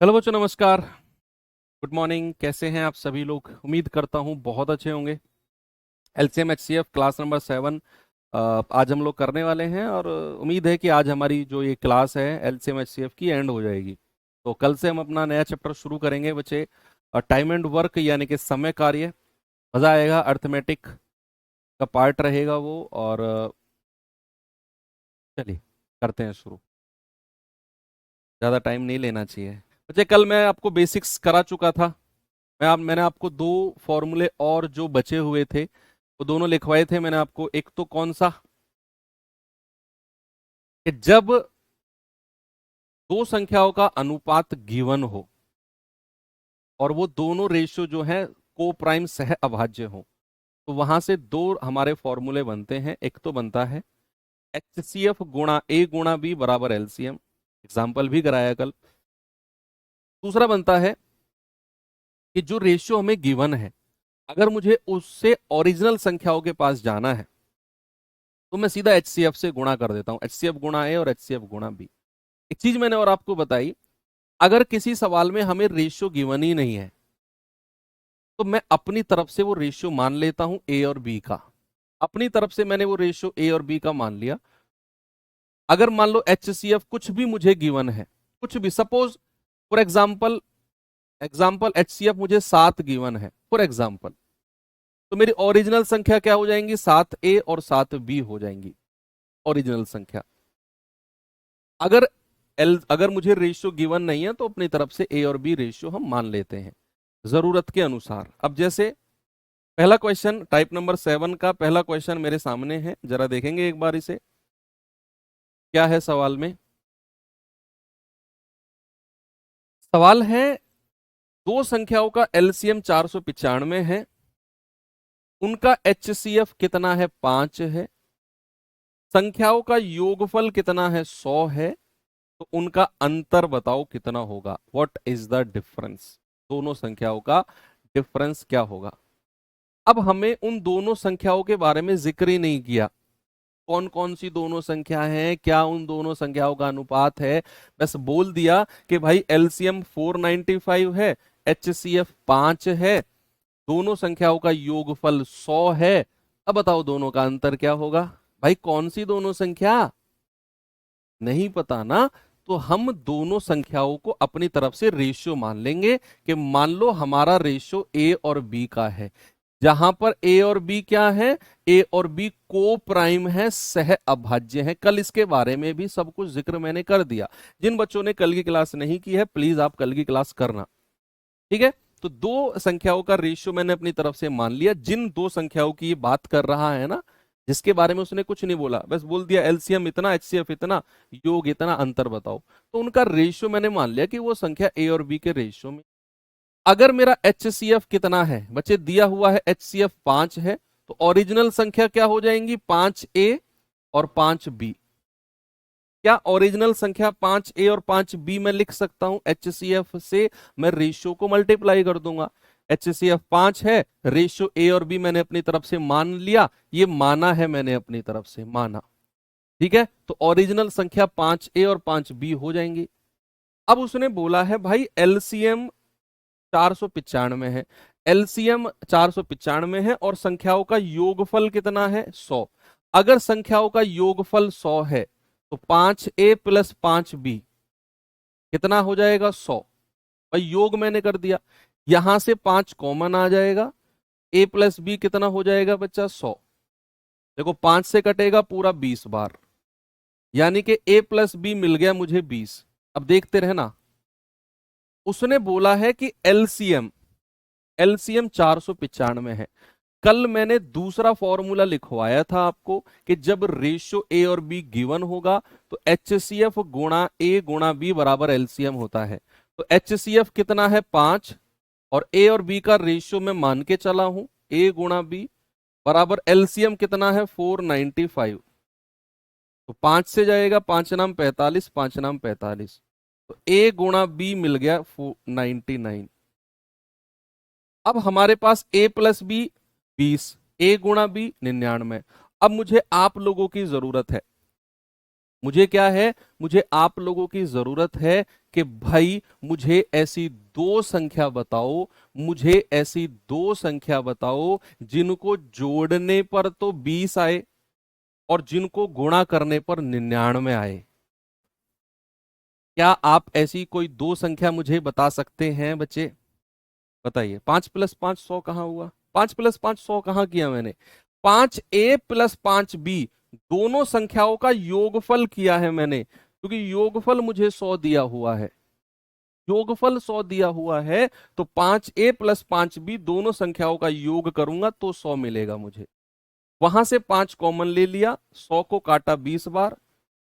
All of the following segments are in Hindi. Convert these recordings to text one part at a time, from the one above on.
हेलो बच्चों, नमस्कार। Good morning. कैसे हैं आप सभी लोग? उम्मीद करता हूँ बहुत अच्छे होंगे। एलसीएम एचसीएफ क्लास नंबर 7 आज हम लोग करने वाले हैं, और उम्मीद है कि आज हमारी जो ये क्लास है एलसीएम एचसीएफ की एंड हो जाएगी। तो कल से हम अपना नया चैप्टर शुरू करेंगे बच्चे, टाइम एंड वर्क यानी कि समय कार्य। मज़ा आएगा, अर्थमेटिक का पार्ट रहेगा वो। और चलिए करते हैं शुरू। ज़्यादा टाइम नहीं लेना चाहिए बच्चे। कल मैं आपको बेसिक्स करा चुका था। मैंने आपको दो फॉर्मूले और जो बचे हुए थे वो दोनों लिखवाए थे मैंने आपको। एक तो कौन सा, कि जब दो संख्याओं का अनुपात गिवन हो और वो दोनों रेशियो जो है को प्राइम सह अभाज्य हो, तो वहां से दो हमारे फॉर्मूले बनते हैं। एक तो बनता है HCF गुणा A गुणा B बराबर LCM, एग्जाम्पल भी कराया कल। दूसरा बनता है कि जो रेशियो हमें गिवन है, अगर मुझे उससे ओरिजिनल संख्याओं के पास जाना है तो मैं सीधा HCF से गुणा कर देता हूं। HCF गुणा A और HCF गुणा B। एक चीज मैंने और आपको बताई, अगर किसी सवाल में हमें रेशियो गिवन ही नहीं है तो मैं अपनी तरफ से वो रेशियो मान लेता हूं A और B का। अपनी तरफ से मैंने वो रेशियो A और B का मान लिया। अगर मान लो HCF कुछ भी मुझे गिवन है, कुछ भी, suppose for example example HCF मुझे 7 गिवन है फॉर एग्जाम्पल, तो मेरी ओरिजिनल संख्या क्या हो जाएंगी? 7A और 7B हो जाएंगी ओरिजिनल संख्या। अगर मुझे रेशियो गिवन नहीं है तो अपनी तरफ से ए और बी रेशियो हम मान लेते हैं जरूरत के अनुसार। अब जैसे पहला क्वेश्चन, टाइप नंबर 7 का पहला क्वेश्चन मेरे सामने है, जरा देखेंगे एक बार इसे। क्या है सवाल में? सवाल है, दो संख्याओं का एलसीएम 495 है, उनका HCF कितना है? 5 है। संख्याओं का योगफल कितना है? 100 है। तो उनका अंतर बताओ कितना होगा? What is the difference? दोनों संख्याओं का डिफरेंस क्या होगा? अब हमें उन दोनों संख्याओं के बारे में जिक्र ही नहीं किया। कौन कौन सी दोनों संख्या हैं, क्या उन दोनों संख्याओं का अनुपात है। बस बोल दिया कि भाई एलसीएम 495 है, HCF 5 है, दोनों संख्याओं का योगफल 100 है। अब बताओ दोनों का अंतर क्या होगा? भाई कौन सी दोनों संख्या? नहीं पता ना? तो हम दोनों संख्याओं को अपनी तरफ से रेशियो मान लेंगे कि मान लो हमारा रेशियो ए और बी का है, जहां पर ए और बी क्या है? ए और बी को प्राइम है, सह अभाज्य है। कल इसके बारे में भी सब कुछ जिक्र मैंने कर दिया। जिन बच्चों ने कल की क्लास नहीं की है, प्लीज आप कल की क्लास करना, ठीक है? तो दो संख्याओं का रेशियो मैंने अपनी तरफ से मान लिया। जिन दो संख्याओं की ये बात कर रहा है ना, जिसके बारे में उसने कुछ नहीं बोला, बस बोल दिया एलसीएम इतना, HCF इतना, योग इतना, अंतर बताओ, तो उनका रेशियो मैंने मान लिया कि वो संख्या ए और बी के रेशियो में। अगर मेरा HCF कितना है बच्चे? दिया हुआ है HCF 5 है, तो ओरिजिनल संख्या क्या हो जाएंगी? 5A और 5B। क्या ओरिजिनल संख्या 5A और 5B मैं लिख सकता हूं HCF से? मैं रेशियो को मल्टीप्लाई कर दूंगा। HCF 5 है, रेशियो A और B मैंने अपनी तरफ से मान लिया, ये माना है मैंने अपनी तरफ से, माना, ठीक है? तो ओरिजिनल संख्या 5A और 5B हो जाएंगी। अब उसने बोला है भाई एलसीएम 495 है, एलसीएम 495 है और संख्याओं का योगफल कितना है? 100। अगर संख्याओं का योगफल 100 है तो 5A प्लस 5B कितना हो जाएगा? 100। भाई योग मैंने कर दिया, यहां से 5 कॉमन आ जाएगा, A प्लस बी कितना हो जाएगा बच्चा? 100। देखो 5 से कटेगा पूरा 20 बार, यानी कि A प्लस बी मिल गया मुझे 20। अब देखते रहना, उसने बोला है कि एलसीएम एलसीएम 495 है। कल मैंने दूसरा फॉर्मूला लिखवाया था आपको कि जब रेशियो ए और बी गिवन होगा तो HCF गुणा ए गुणा बी बराबर एलसीएम होता है। तो HCF कितना है? 5, और ए और बी का रेशियो मैं मान के चला हूं ए गुणा बी बराबर एलसीएम कितना है? 495। तो 5 से जाएगा, 5 नाम 45, 5 नाम 45, तो ए गुणा बी मिल गया 499। अब हमारे पास A प्लस बी 20, A गुणा बी 99। अब मुझे आप लोगों की जरूरत है, मुझे क्या है, मुझे आप लोगों की जरूरत है कि भाई मुझे ऐसी दो संख्या बताओ, मुझे ऐसी दो संख्या बताओ जिनको जोड़ने पर तो 20 आए और जिनको गुणा करने पर 99 आए। क्या आप ऐसी कोई दो संख्या मुझे बता सकते हैं बच्चे? बताइए। 5 + 5 100 कहाँ हुआ? 5 + 5 100 कहाँ किया मैंने? 5a + 5b दोनों संख्याओं का योगफल किया है मैंने, क्योंकि योगफल मुझे 100 दिया हुआ है। योगफल 100 दिया हुआ है तो 5a + 5b दोनों संख्याओं का योग करूंगा तो 100 मिलेगा मुझे। वहां से 5 कॉमन ले लिया, 100 को काटा 20 बार,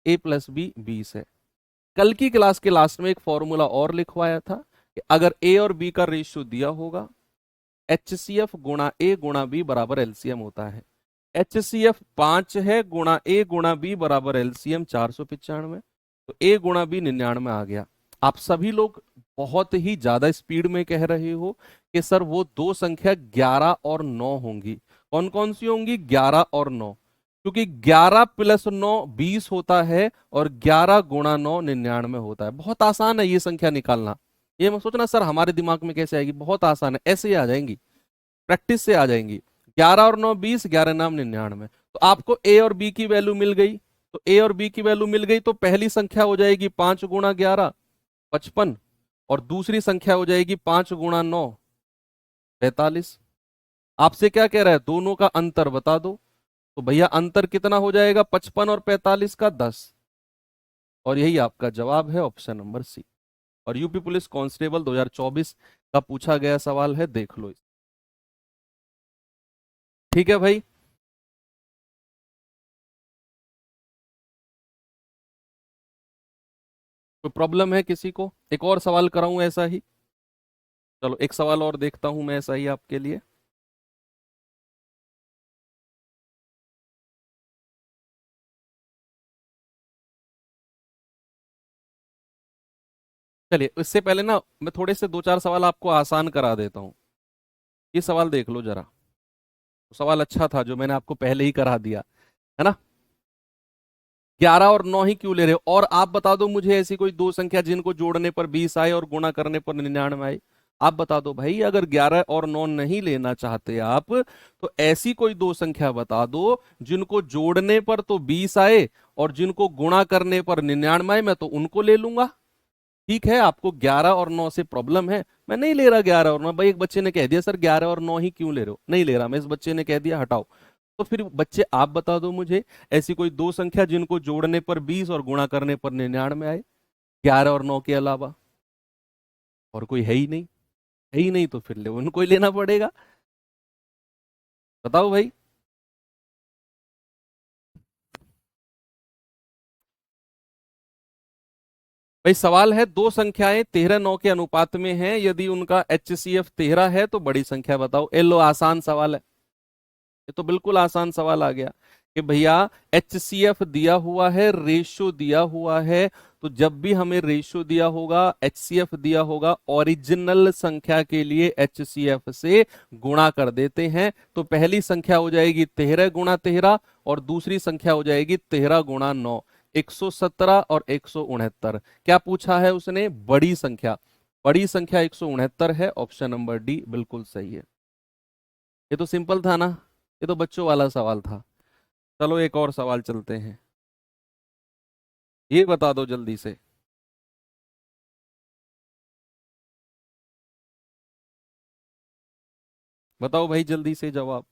a + b 20 है। कल की क्लास के लास्ट में एक फॉर्मूला और लिखवाया था कि अगर a और b का रेशियो दिया होगा, HCF गुणा a गुणा b बराबर एलसीएम होता है। HCF 5 है, गुणा a गुणा b बराबर एलसीएम 495, तो a गुणा b 99 आ गया। आप सभी लोग बहुत ही ज्यादा स्पीड में कह रहे हो कि सर वो दो संख्या 11 और 9 होंगी। कौन कौन सी होंगी? 11 और 9, क्योंकि 11 + 9 20 होता है और 11 गुणा 9 99 होता है। बहुत आसान है ये संख्या निकालना। ये मत सोचना सर हमारे दिमाग में कैसे आएगी, बहुत आसान है, ऐसे ही आ जाएंगी, प्रैक्टिस से आ जाएंगी। 11 और 9 20, 11 नाम 99। तो आपको ए और बी की वैल्यू मिल गई, तो ए और बी की वैल्यू मिल गई तो पहली संख्या हो जाएगी 5 गुणा 11 55, और दूसरी संख्या हो जाएगी 5 गुणा 9 45। आपसे क्या कह रहा है? दोनों का अंतर बता दो। तो भैया अंतर कितना हो जाएगा? 55 और 45 का 10। और यही आपका जवाब है, ऑप्शन नंबर सी। और यूपी पुलिस कांस्टेबल 2024 का पूछा गया सवाल है, देख लो। ठीक है भाई। कोई प्रॉब्लम है किसी को? एक और सवाल कराऊं ऐसा ही? चलो एक सवाल और देखता हूं मैं ऐसा ही आपके लिए। चलिए इससे पहले ना मैं थोड़े से दो चार सवाल आपको आसान करा देता हूं। ये सवाल देख लो जरा। सवाल अच्छा था जो मैंने आपको पहले ही करा दिया है ना। 11 और 9 ही क्यों ले रहे हो? और आप बता दो मुझे ऐसी कोई दो संख्या जिनको जोड़ने पर 20 आए और गुणा करने पर 99 आए। आप बता दो भाई, अगर 11 और 9 नहीं लेना चाहते आप तो ऐसी कोई दो संख्या बता दो जिनको जोड़ने पर तो 20 आए और जिनको गुणा करने पर 99 आए, मैं तो उनको ले लूंगा। ठीक है, आपको 11 और 9 से प्रॉब्लम है, मैं नहीं ले रहा 11 और 9। भाई एक बच्चे ने कह दिया सर 11 और 9 ही क्यों ले रहे हो, नहीं ले रहा मैं, इस बच्चे ने कह दिया हटाओ। तो फिर बच्चे आप बता दो मुझे ऐसी कोई दो संख्या जिनको जोड़ने पर 20 और गुणा करने पर 99 आए, 11 और 9 के अलावा। और कोई है ही नहीं, है ही नहीं तो फिर ले उनको ही लेना पड़ेगा। बताओ भाई। भाई सवाल है, दो संख्याएं 13 9 के अनुपात में हैं, यदि उनका HCF 13 है तो बड़ी संख्या बताओ। ये लो आसान सवाल है, ये तो बिल्कुल आसान सवाल आ गया कि भैया HCF दिया हुआ है, रेशियो दिया हुआ है, तो जब भी हमें रेशियो दिया होगा, HCF दिया होगा, ओरिजिनल संख्या के लिए HCF से गुणा कर देते हैं। तो पहली संख्या हो जाएगी 13 गुणा 13 और दूसरी संख्या हो जाएगी 13 गुणा 9, 117 और 169। क्या पूछा है उसने? बड़ी संख्या। बड़ी संख्या 169 है, ऑप्शन नंबर डी बिल्कुल सही है। ये तो सिंपल था ना, ये तो बच्चों वाला सवाल था। चलो एक और सवाल चलते हैं, ये बता दो जल्दी से। बताओ भाई जल्दी से जवाब।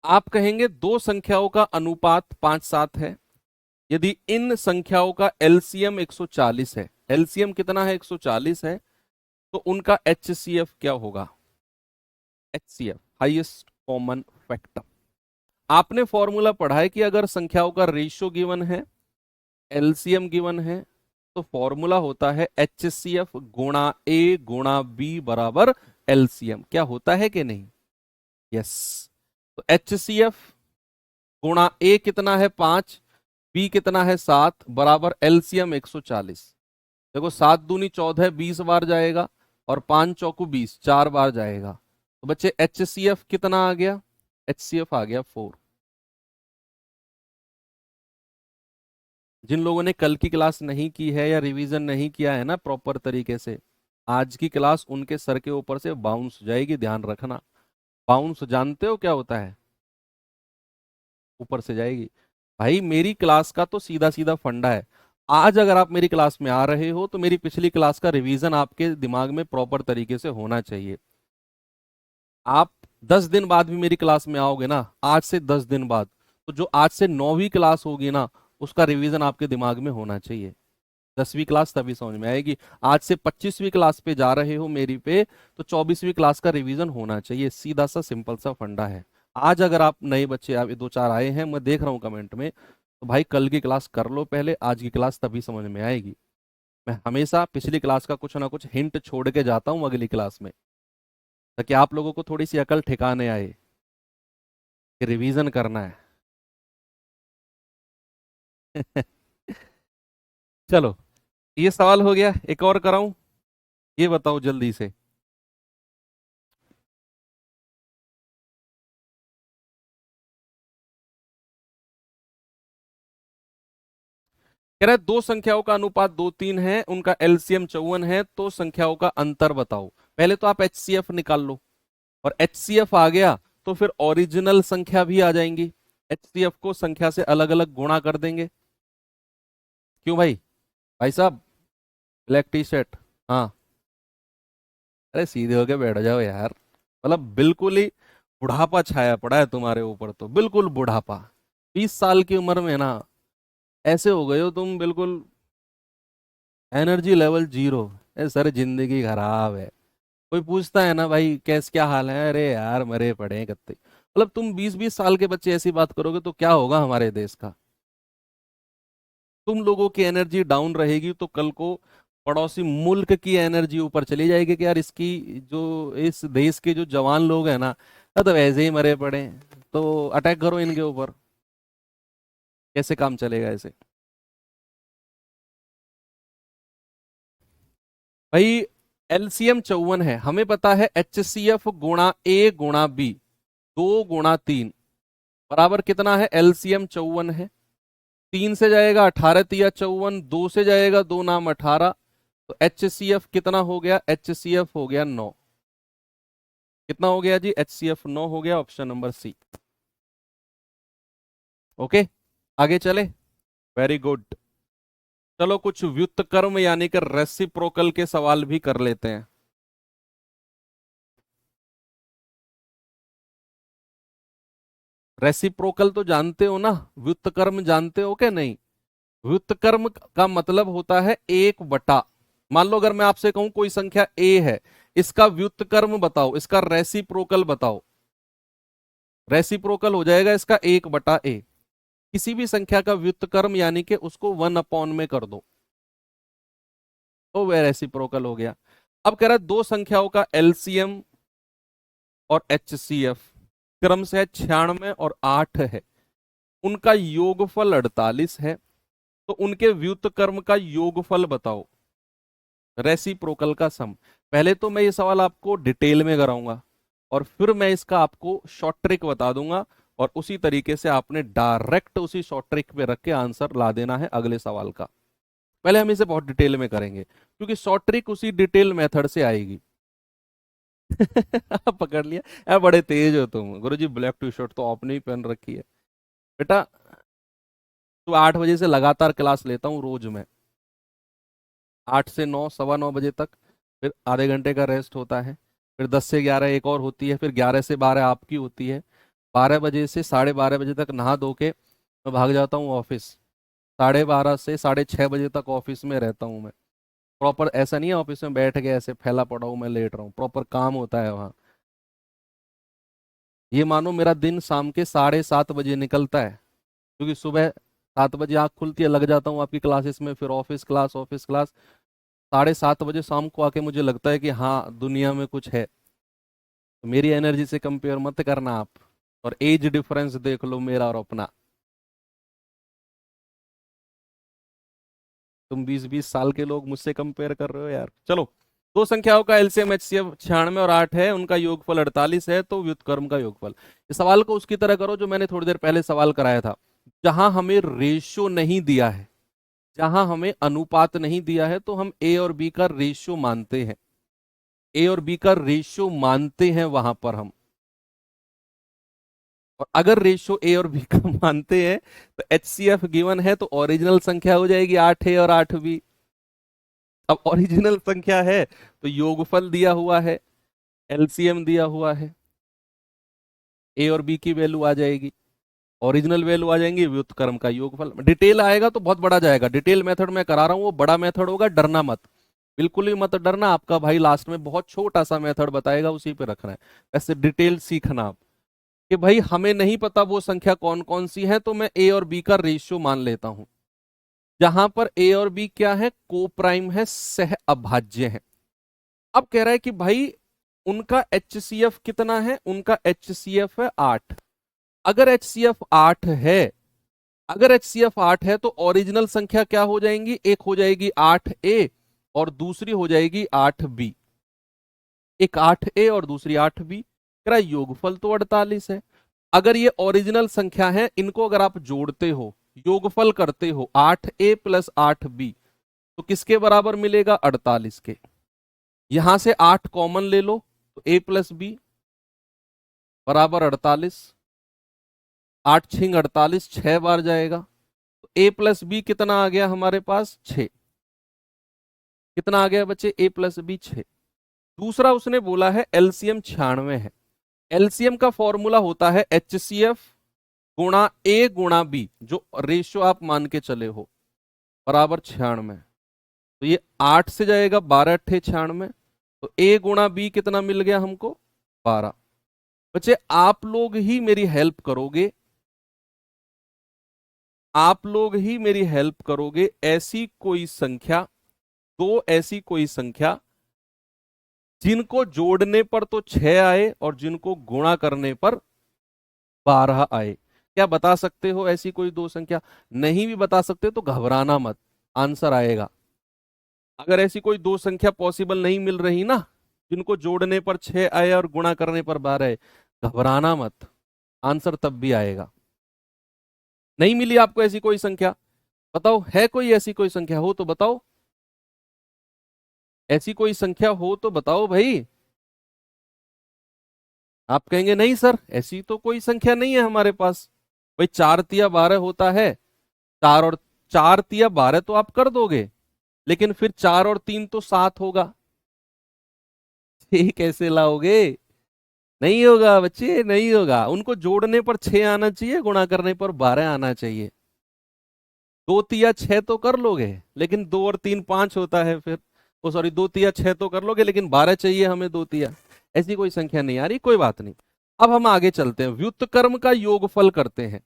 आप कहेंगे दो संख्याओं का अनुपात 5 7 है, यदि इन संख्याओं का एलसीएम 140 है, एलसीएम कितना है? 140 है, तो उनका HCF क्या होगा? HCF highest common factor. आपने फॉर्मूला पढ़ा है कि अगर संख्याओं का रेशियो गिवन है, एलसीएम गिवन है, तो फॉर्मूला होता है HCF गुणा A गुणा B बराबर एलसीएम। क्या होता है कि नहीं? यस। तो HCF गुणा A कितना है? 5, B कितना है? 7 बराबर एलसीएम 140। देखो 7 दूनी 14, 20 बार जाएगा, और 5 चौकू 20 4 बार जाएगा। तो बच्चे HCF कितना आ गया? HCF आ गया 4। जिन लोगों ने कल की क्लास नहीं की है या रिवीजन नहीं किया है ना प्रॉपर तरीके से, आज की क्लास उनके सर के ऊपर से बाउंस हो जाएगी, ध्यान रखना। बाउंस जानते हो क्या होता है? ऊपर से जाएगी। भाई मेरी क्लास का तो सीधा सीधा फंडा है। आज अगर आप मेरी क्लास में आ रहे हो तो मेरी पिछली क्लास का रिवीजन आपके दिमाग में प्रॉपर तरीके से होना चाहिए। आप 10 दिन बाद भी मेरी क्लास में आओगे ना, आज से 10 दिन बाद, तो जो आज से 9वीं क्लास होगी ना, उसका रिवीजन आपके दिमाग में होना चाहिए। 10वीं क्लास तभी समझ में आएगी। आज से 25वीं क्लास पे जा रहे हो मेरी पे, तो 24वीं क्लास का रिवीजन होना चाहिए। सीधा सा सिंपल सा फंडा है। आज अगर आप नए बच्चे आप दो चार आए हैं, मैं देख रहा हूँ कमेंट में, तो भाई कल की क्लास कर लो पहले, आज की क्लास तभी समझ में आएगी। मैं हमेशा पिछली क्लास का कुछ ना कुछ हिंट छोड़ के जाता हूँ अगली क्लास में, ताकि आप लोगों को थोड़ी सी अकल ठिकाने आए कि रिवीजन करना है। चलो, ये सवाल हो गया, एक और कराऊं? ये बताओ जल्दी से। कह रहा है दो संख्याओं का अनुपात 2 3 है, उनका एलसीएम 54 है, तो संख्याओं का अंतर बताओ। पहले तो आप एचसीएफ निकाल लो, और एचसीएफ आ गया तो फिर ओरिजिनल संख्या भी आ जाएंगी। एचसीएफ को संख्या से अलग अलग गुणा कर देंगे। क्यों भाई? भाई साहब, ब्लैक टी शर्ट। हाँ, अरे सीधे होके बैठ जाओ यार। मतलब बिल्कुल ही बुढ़ापा छाया पड़ा है तुम्हारे ऊपर, तो बिल्कुल बुढ़ापा। 20 साल की उम्र में ना ऐसे हो गए हो तुम, बिल्कुल एनर्जी लेवल जीरो। सर जिंदगी खराब है। कोई पूछता है ना भाई कैस क्या हाल है, अरे यार मरे पड़े हैं कत्ते। मतलब तुम 20 20 साल के बच्चे ऐसी बात करोगे तो क्या होगा हमारे देश का? तुम लोगों की एनर्जी डाउन रहेगी तो कल को पड़ोसी मुल्क की एनर्जी ऊपर चली जाएगी कि यार इसकी जो इस देश के जो जवान लोग हैं ना, तो वैसे ही मरे पड़े हैं, तो अटैक करो इनके ऊपर। कैसे काम चलेगा ऐसे? भाई एलसीएम 54 है, हमें पता है HCF गुणा A गुणा B, 2 गुणा 3 बराबर कितना है? एलसीएम 54 है। 3 से जाएगा 18 तिया 54, 2 से जाएगा 2 नाम 18, तो HCF कितना हो गया? HCF हो गया 9। कितना हो गया जी? HCF 9 हो गया, ऑप्शन नंबर सी। ओके, आगे चले। Very good. चलो कुछ व्युत्क्रम यानी कि रेसिप्रोकल के सवाल भी कर लेते हैं। रेसिप्रोकल तो जानते हो ना, व्युत्क्रम जानते हो क्या नहीं? व्युत्क्रम का मतलब होता है 1/। मान लो अगर मैं आपसे कहूं कोई संख्या ए है, इसका व्युत्क्रम बताओ, इसका रेसिप्रोकल बताओ। रेसिप्रोकल हो जाएगा इसका 1/A। किसी भी संख्या का व्युत्क्रम यानी कि उसको 1 अपॉन में कर दो, तो वह रेसिप्रोकल हो गया। अब कह रहा है दो संख्याओं का एलसीएम और एचसीएफ क्रम से 96 और 8 है, उनका योगफल 48 है, तो उनके व्युत्क्रम का योगफल बताओ, रेसिप्रोकल का सम। पहले तो मैं ये सवाल आपको डिटेल में कराऊंगा, और फिर मैं इसका आपको शॉर्ट ट्रिक बता दूंगा, और उसी तरीके से आपने डायरेक्ट उसी शॉर्ट ट्रिक पे रख के आंसर ला देना है अगले सवाल का। पहले हम इसे बहुत डिटेल में करेंगे, क्योंकि शॉर्ट ट्रिक उसी डिटेल मेथड से आएगी। पकड़ लिया? बड़े तेज हो तुम गुरुजी, ब्लैक टी शर्ट तो आपने ही पहन रखी है। बेटा, तो 8 बजे से लगातार क्लास लेता हूँ रोज मैं, 8 से 9, 9:15 बजे तक। फिर आधे घंटे का रेस्ट होता है, फिर 10 से 11 एक और होती है, फिर 11 से 12 आपकी होती है। 12 बजे से 12:30 बजे तक नहा धो के मैं भाग जाता हूँ ऑफिस। 12:30 से 6:30 बजे तक ऑफिस में रहता हूँ मैं। प्रॉपर ऐसा नहीं है ऑफिस में बैठ के ऐसे फैला पड़ा हूँ मैं लेट रहा हूँ, प्रॉपर काम होता है वहाँ। ये मानो मेरा दिन शाम के 7:30 बजे निकलता है, क्योंकि सुबह 7 बजे आँख खुलती है, लग जाता हूँ आपकी क्लासेस में, फिर ऑफिस क्लास। 7:30 बजे शाम को आके मुझे लगता है कि हाँ दुनिया में कुछ है। तो मेरी एनर्जी से कंपेयर मत करना आप, और एज डिफरेंस देख लो मेरा और अपना। तुम 20 20 साल के लोग मुझसे कंपेयर कर रहे हो यार। चलो, दो संख्याओं का एलसीएम एचसीएफ 96 और 8 है, उनका योगफल 48 है, तो व्युत्क्रम का योगफल। इस सवाल को उसकी तरह करो जो मैंने थोड़ी देर पहले सवाल कराया था, जहां हमें रेशियो नहीं दिया है, जहां हमें अनुपात नहीं दिया है, तो हम ए और बी का रेशियो मानते हैं, ए और बी का रेशियो मानते हैं वहां पर हम। और अगर रेशियो ए और बी का मानते हैं तो एचसीएफ गिवन है, तो ओरिजिनल संख्या हो जाएगी 8 ए और 8 बी। अब ओरिजिनल संख्या है तो योगफल दिया हुआ है, एलसीएम दिया हुआ है, ए और बी की वैल्यू आ जाएगी, ओरिजिनल वैल्यू आ जाएंगी, व्युत्क्रम का योगफल। डिटेल आएगा तो बहुत बड़ा जाएगा, डिटेल मेथड में करा रहा हूं, वो बड़ा मेथड होगा, डरना मत, बिल्कुल ही मत डरना। आपका भाई लास्ट में बहुत छोटा सा मेथड बताएगा, उसी पे रखना है। ऐसे डिटेल सीखना आप कि भाई हमें नहीं पता वो संख्या कौन कौन सी है, तो मैं ए और बी का रेशियो मान लेता हूं, जहां पर ए और बी क्या है, को प्राइम है, सह अभाज्य है। अब कह रहा है कि भाई उनका एचसीएफ कितना है, उनका एचसीएफ है 8। अगर एचसीएफ 8 है, अगर एचसीएफ 8 है, तो ओरिजिनल संख्या क्या हो जाएंगी, एक हो जाएगी 8 ए और दूसरी हो जाएगी 8 बी। एक 8 ए और दूसरी 8 बी। कह रहा है योगफल तो 48 है। अगर ये ओरिजिनल संख्या है, इनको अगर आप जोड़ते हो, योगफल करते हो 8 ए प्लस 8 बी, तो किसके बराबर मिलेगा, 48 के। यहां से 8 कॉमन ले लो, तो ए प्लस बी बराबर 48, 8 छिंग 48, 6 बार जाएगा, तो ए प्लस बी कितना आ गया हमारे पास, 6। कितना आ गया बच्चे, ए प्लस बी 6। दूसरा उसने बोला है एलसीएम 96 है। एलसीएम का फॉर्मूला होता है एचसीएफ गुणा ए गुणा बी, जो रेशियो आप मान के चले हो, बराबर 96। तो ये 8 से जाएगा, 12 अट्ठे 96, तो ए गुणा बी कितना मिल गया हमको, 12। बच्चे आप लोग ही मेरी हेल्प करोगे, आप लोग ही मेरी हेल्प करोगे। ऐसी कोई संख्या, दो ऐसी कोई संख्या जिनको जोड़ने पर तो 6 आए और जिनको गुणा करने पर 12 आए। क्या बता सकते हो ऐसी कोई दो संख्या? नहीं भी बता सकते तो घबराना मत, आंसर आएगा। अगर ऐसी कोई दो संख्या पॉसिबल नहीं मिल रही ना, जिनको जोड़ने पर 6 आए और गुणा करने पर 12 आए, घबराना मत, आंसर तब भी आएगा। नहीं मिली आपको ऐसी कोई संख्या? बताओ, है कोई ऐसी कोई संख्या? हो तो बताओ, ऐसी कोई संख्या हो तो बताओ भाई। आप कहेंगे नहीं सर, ऐसी तो कोई संख्या नहीं है हमारे पास। भाई 4 तिया 12 होता है, 4 तिया 12 तो आप कर दोगे, लेकिन फिर 4 और 3 तो 7 होगा। ये कैसे लाओगे? नहीं होगा बच्चे, नहीं होगा। उनको जोड़ने पर 6 आना चाहिए, गुणा करने पर 12 आना चाहिए। 2 तिया 6 तो कर लोगे, लेकिन 2 और 3 5 होता है फिर। ओ सॉरी, 2 तिया 6 तो कर लोगे, लेकिन 12 चाहिए हमें 2 तिया। ऐसी कोई संख्या नहीं आ रही, कोई बात नहीं। अब हम आगे चलते हैं, व्युत्क्रम का योगफल करते हैं।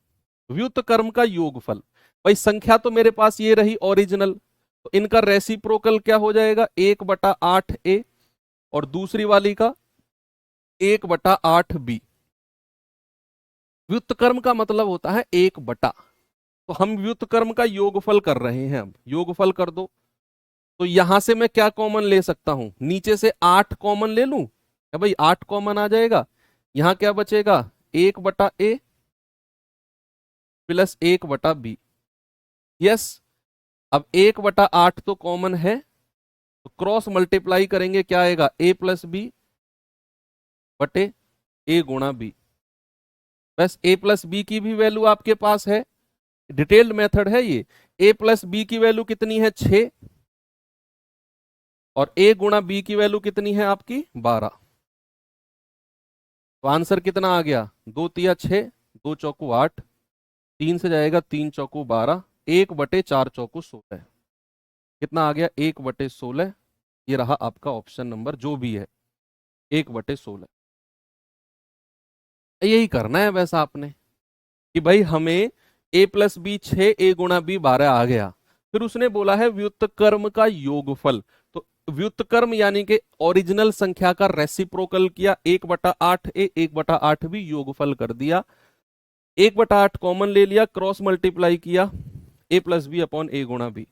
व्युत्क्रम का योगफल, भाई संख्या तो मेरे पास ये रही ओरिजिनल, तो इनका रेसिप्रोकल क्या हो जाएगा, 1/8 ए और दूसरी वाली का 1/8 बी। व्युत्क्रम का मतलब होता है 1/। तो हम व्युत्क्रम का योगफल कर रहे हैं। अब योगफल कर दो, तो यहां से मैं क्या कॉमन ले सकता हूं, नीचे से 8 कॉमन ले लूं क्या भाई, 8 कॉमन आ जाएगा। यहां क्या बचेगा, 1/a प्लस 1/b। यस, अब 1/8 तो कॉमन है, तो क्रॉस मल्टीप्लाई करेंगे, क्या आएगा, a प्लस बी बटे a गुणा बी। बस a प्लस बी की भी वैल्यू आपके पास है, डिटेल्ड मेथड है ये। a प्लस बी की वैल्यू कितनी है, 6, और a गुणा बी की वैल्यू कितनी है आपकी, 12। तो आंसर कितना आ गया, 2 तिया 6, 2 चौकू 8, 3 से जाएगा 3 चौकू 12, 1/4 चौकू 16। कितना आ गया, 1/16। ये रहा आपका ऑप्शन नंबर जो भी है, 1/16। यही करना है वैसा आपने, कि भाई हमें a प्लस बी 6, a गुणा बी 12 आ गया। फिर उसने बोला है व्युत्क्रम का योगफल। तो व्युत्क्रम यानी कि ओरिजिनल संख्या का रेसिप्रोकल किया, 1/8 a 1/8 बी, योगफल कर दिया। 1/8 कॉमन ले लिया, क्रॉस मल्टीप्लाई किया, a plus b upon a गुणा बी।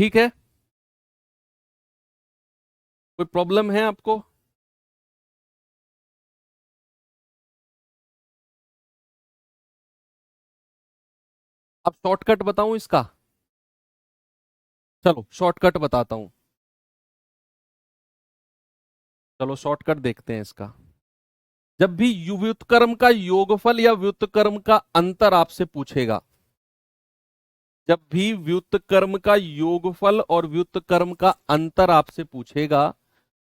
ठीक है, कोई प्रॉब्लम है आपको? अब शॉर्टकट बताऊं इसका? चलो शॉर्टकट बताता हूं। चलो शॉर्टकट देखते हैं इसका। जब भी व्युत्क्रम का योगफल या व्युत्क्रम का अंतर आपसे पूछेगा, जब भी व्युत्क्रम का योगफल और व्युत्क्रम का अंतर आपसे पूछेगा,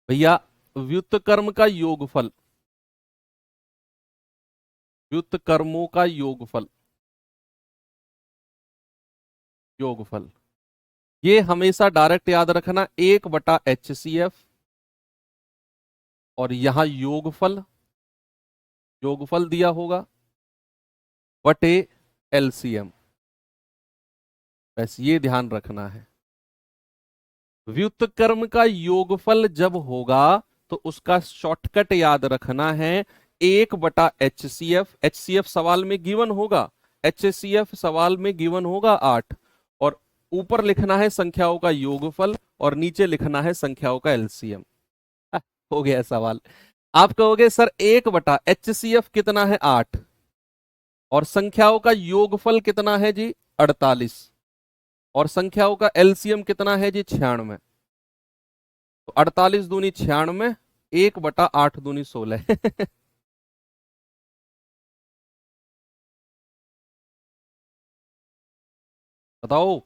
भैया व्युत्क्रम का योगफल, व्युत्क्रमों का योगफल, योगफल ये हमेशा डायरेक्ट याद रखना 1/HCF, और यहां योगफल, योगफल दिया होगा बटे LCM। बस ये ध्यान रखना है। व्युत्क्रम का योगफल जब होगा तो उसका शॉर्टकट याद रखना है 1/HCF। HCF सवाल में गिवन होगा, HCF सवाल में गिवन होगा 8, और ऊपर लिखना है संख्याओं का योगफल और नीचे लिखना है संख्याओं का LCM। हो गया सवाल। आप कहोगे सर 1/HCF कितना है 8, और संख्याओं का योगफल कितना है जी 48, और संख्याओं का LCM कितना है जी 96। तो 48 दूनी 96, 1/8 दूनी 16। बताओ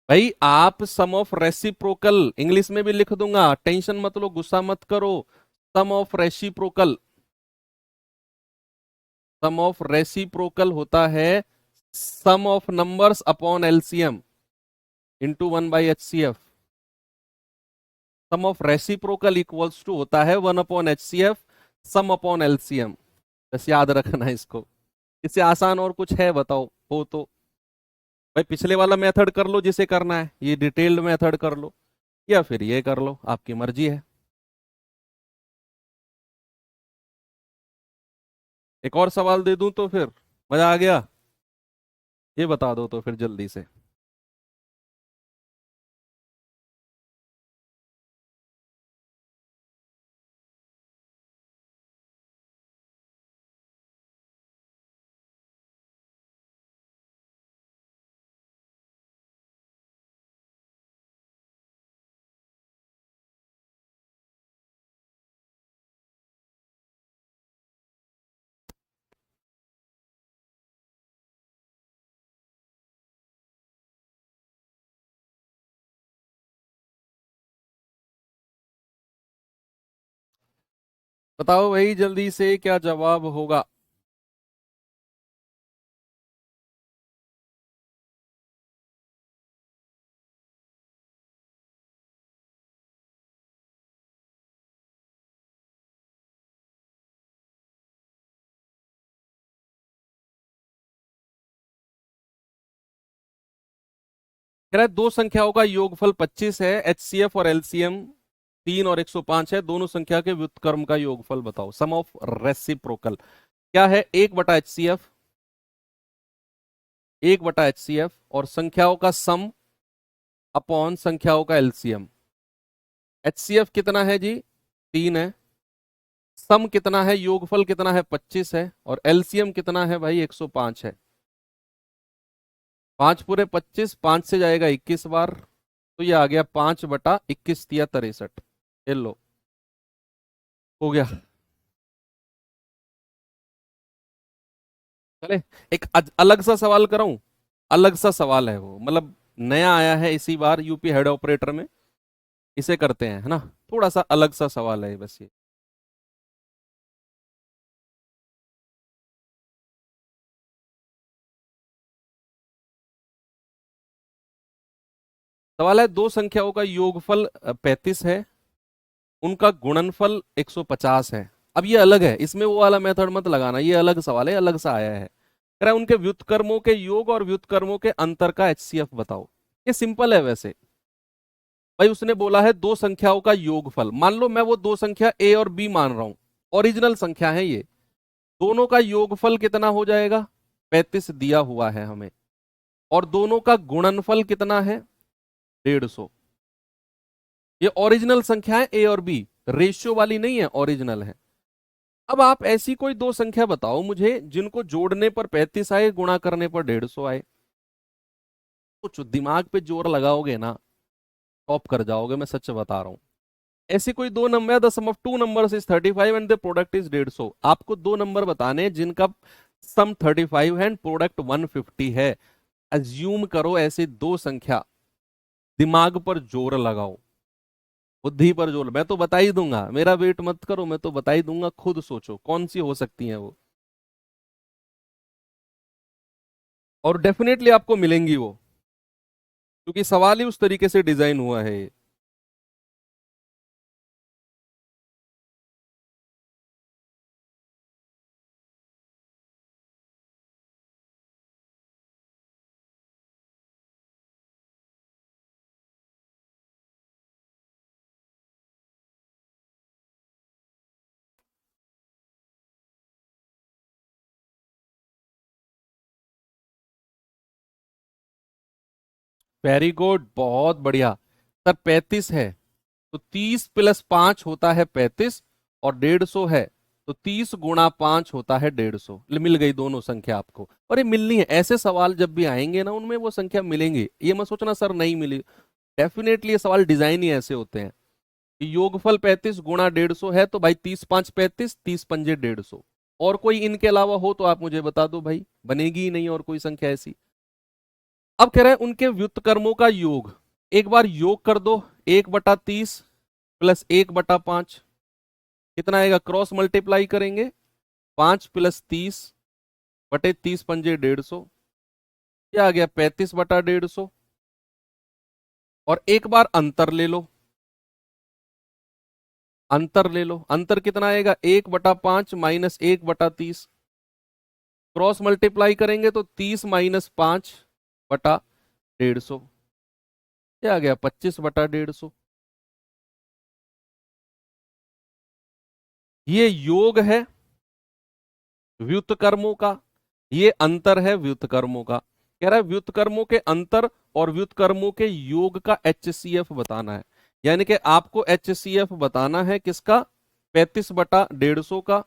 भाई, आप सम ऑफ रेसिप्रोकल इंग्लिश में भी लिख दूंगा, टेंशन मत लो, गुस्सा मत करो। Sum of reciprocal, sum of reciprocal होता है sum of numbers upon LCM into 1/HCF। Sum of reciprocal equals to होता है 1/HCF सम अपॉन LCM। बस याद रखना है इसको। इससे आसान और कुछ है बताओ हो तो? भाई पिछले वाला मेथड कर लो जिसे करना है, ये डिटेल्ड मेथड कर लो, या फिर ये कर लो, आपकी मर्जी है। एक और सवाल दे दूं तो फिर मजा आ गया? ये बता दो तो फिर जल्दी से। बताओ भाई जल्दी से क्या जवाब होगा? कह रहा है दो संख्याओं का योगफल 25 है, HCF और LCM 3 और 105 है, दोनों संख्या के व्युत्क्रम का योगफल बताओ। सम ऑफ रेसिप्रोकल क्या है? 1/HCF, 1/HCF और संख्याओं का सम अपॉन संख्याओं का LCM। HCF कितना है जी 3 है, सम कितना है, योगफल कितना है 25 है, और LCM कितना है भाई 105 है। 5 पूरे 25, 5 से जाएगा 21 बार, तो ये आ गया 5/21 या 63। ये लो हो गया। चले एक अलग सा सवाल कराऊं? अलग सा सवाल है वो, मतलब नया आया है इसी बार यूपी हेड ऑपरेटर में, इसे करते हैं है ना। थोड़ा सा अलग सा सवाल है बस ये। सवाल है दो संख्याओं का योगफल 35 है, उनका गुणनफल 150 है। अब ये अलग है, इसमें वो वाला मेथड मत लगाना, ये अलग सवाल है, अलग सा आया है। कह रहा है उनके व्युत्क्रमों के योग और व्युत्क्रमों के अंतर का HCF बताओ। ये सिंपल है वैसे भाई, उसने बोला है दो संख्याओं का योगफल। मान लो मैं वो दो संख्या A और B मान रहा हूं, ओरिजिनल संख्या है ये, दोनों का योगफल कितना हो जाएगा? 35 दिया हुआ है हमें, और दोनों का गुणनफल कितना है? 150। ये ओरिजिनल संख्या है, ए और बी, रेशियो वाली नहीं है, ओरिजिनल है। अब आप ऐसी कोई दो संख्या बताओ मुझे जिनको जोड़ने पर 35 आए, गुणा करने पर 150 आए। कुछ दिमाग पे जोर लगाओगे ना, टॉप कर जाओगे, मैं सच बता रहा हूं। ऐसे कोई दो number, the sum of two numbers is 35 and the product is 150। आपको दो नंबर बताने हैं जिनका सम 35 है एंड प्रोडक्ट 150 है। अज्यूम करो ऐसे दो संख्या, दिमाग पर जोर लगाओ, बुद्धि पर जोर। मैं तो बता ही दूंगा, मेरा वेट मत करो, मैं तो बता ही दूंगा, खुद सोचो कौन सी हो सकती है वो, और डेफिनेटली आपको मिलेंगी वो, क्योंकि सवाल ही उस तरीके से डिजाइन हुआ है ये। वेरी गुड, बहुत बढ़िया। सर 35 है तो 30 प्लस 5 होता है 35, और 150 है तो 30 गुणा 5 होता है 150। मिल गई दोनों संख्या आपको। और ये मिलनी है, ऐसे सवाल जब भी आएंगे ना उनमें वो संख्या मिलेंगी, ये मत सोचना सर नहीं मिली। डेफिनेटली ये सवाल डिजाइन ही ऐसे होते हैं कि योगफल 35 गुणा 150 है तो भाई 30 5 35, 30 पंजे 150। और कोई इनके अलावा हो तो आप मुझे बता दो भाई, बनेगी ही नहीं और कोई संख्या ऐसी। अब कह रहे हैं उनके व्युत्क्रमों का योग, एक बार योग कर दो। 1/30 प्लस 1/5 कितना आएगा, क्रॉस मल्टीप्लाई करेंगे, 5 प्लस 30 बटे 30 पंजे 150, क्या आ गया 35/150। और एक बार अंतर ले लो, अंतर ले लो, अंतर कितना आएगा 1/5 माइनस 1/30, क्रॉस मल्टीप्लाई करेंगे तो 30 - 5/150, क्या आ गया 25/150। ये योग है व्युत्क्रमों का, ये अंतर है व्युत्क्रमों का। कह रहा है व्युत्क्रमों के अंतर और व्युत्क्रमों के योग का HCF बताना है। यानी कि आपको HCF बताना है किसका, 35/150 का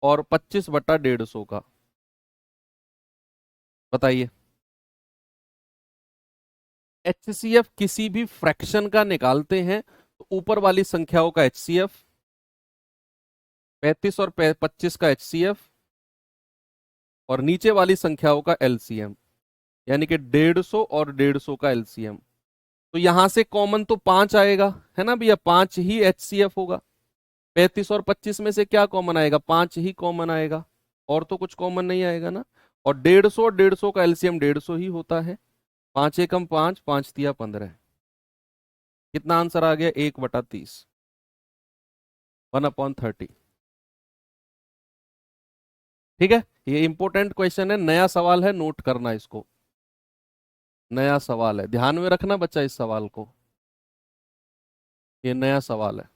और 25/150 का। बताइए, HCF किसी भी फ्रैक्शन का निकालते हैं तो ऊपर वाली संख्याओं का HCF, 35 और 25 का HCF, और नीचे वाली संख्याओं का LCM, यानी कि 150 और 150 का LCM। तो यहां से कॉमन तो 5 आएगा, है ना भैया, 5 ही HCF होगा। 35 और 25 में से क्या कॉमन आएगा, 5 ही कॉमन आएगा, और तो कुछ कॉमन नहीं आएगा ना। और 150 और 150 का LCM 150 ही होता है। 5 एकम 5, 5 तिया 15, कितना आंसर आ गया 1/30, 1/30। ठीक है, ये इंपॉर्टेंट क्वेश्चन है, नया सवाल है, नोट करना इसको, नया सवाल है, ध्यान में रखना बच्चा इस सवाल को, ये नया सवाल है।